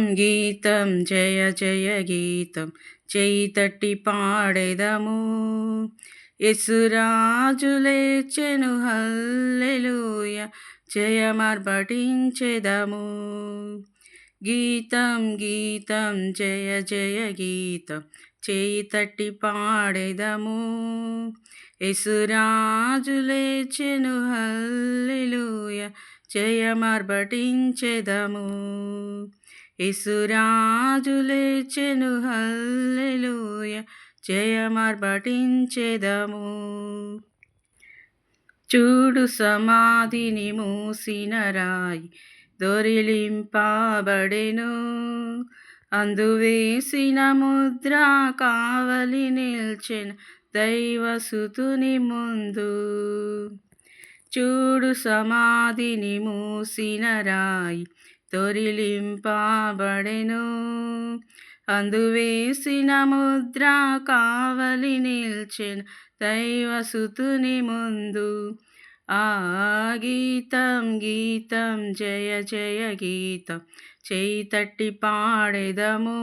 గీతం జయ జయ గీతం చేయి తట్టి పాడెదము. యేసురాజు లేచెను హల్లెలూయా జయమర్పటించెదము. గీతం గీతం జయ జయ గీతం చేయి తట్టి పాడెదము. యేసురాజు లేచెను హల్లెలూయా జయమర్పటించెదము. యేసురాజు లేచెను హల్లెలూయా జయమర్పటించెదము. చూడు సమాధిని మూసిన రాయి దొరిలింపబడెను. అందువేసిన ముద్ర కావలి నిల్చెను దైవసుతుని ముందు. చూడు సమాధిని మూసిన రాయి దొరిలింపబడెను. అందువేసిన ముద్ర కావలి నిల్చెను దైవసుతుని ముందు. ఆ గీతం గీతం జయ జయ గీతం చేయి తట్టి పాడెదము.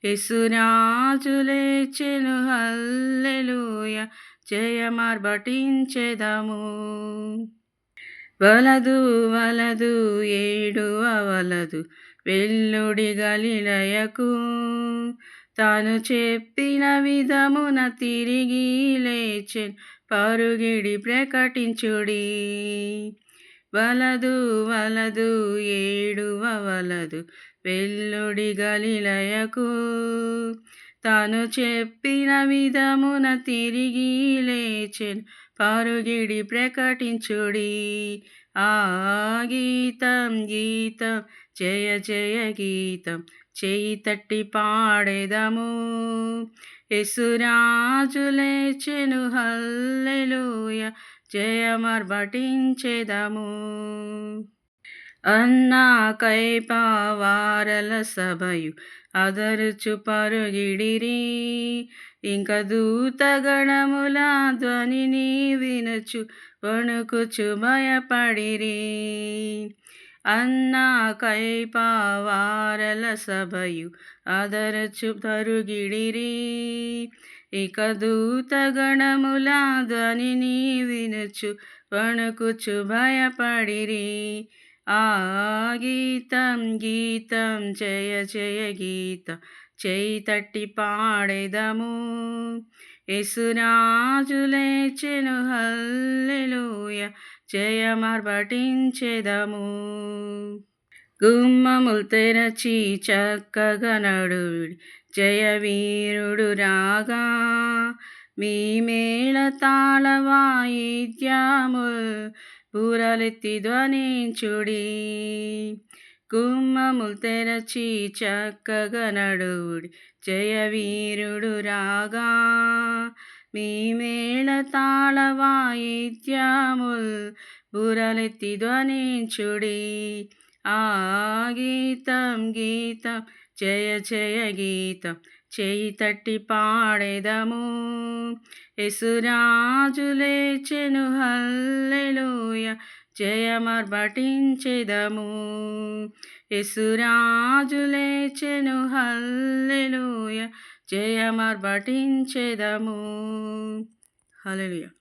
యేసురాజు లేచెను హల్లెలూయా జయమర్పటించెదము. వలదు వలదు ఏడువ వలదు వెల్లుడి గలిలయకు. తాను చెప్పిన విధమున తిరిగి లేచెను పరుగిడి ప్రకటించుడి. వలదు వలదు ఏడువ వలదు వెల్లుడి గలిలయకు. తాను చెప్పిన విధమున తిరిగి లేచెను పరుగిడి ప్రకటించుడి. ఆ గీతం గీతం జయ జయ గీతం చేయి తట్టి పాడెదము. యేసురాజు లేచెను హల్లెలూయా జయమర్పటించెదము. అన్నా కైప వారల సభయు అదరుచు పరుగిడిరి. ఇంక దూతగణముల ధ్వనిని వినుచు వణుకుచు భయపడిరి. అన్నా కైప వారల సభయు అదరచు పరుగిడిరి. ఇక దూతగణముల ధ్వనిని వినుచు వణుకుచు భయపడిరి. ఆ గీతం గీతం జయ జయ గీతం చేయి తట్టి పాడెదము. యేసురాజు లేచెను హల్లెలూయా జయమర్పటించెదము. గుమ్మములు తెరచి చక్కగా నడువిడి జయవీరుడు రాగా. మీ మేళ తాళ వాయిద్యముల్ బూరలెత్తి ధ్వనించుడి. గుమ్మములు తెరచి చక్కగా నడువుడి జయవీరుడు రాగా. మీ మేళ తాళ వాయిద్యముల్ బూరలెత్తి ధ్వనించుడి. ఆ గీతం గీతం జయ జయ గీతం చేయి తట్టి పాడెదము. యేసురాజు లేచెను హల్లెలూయా జయమర్పటించెదము. యేసురాజు లేచెను హల్లెలూయా జయమర్పటించెదము. హల్లెలూయా.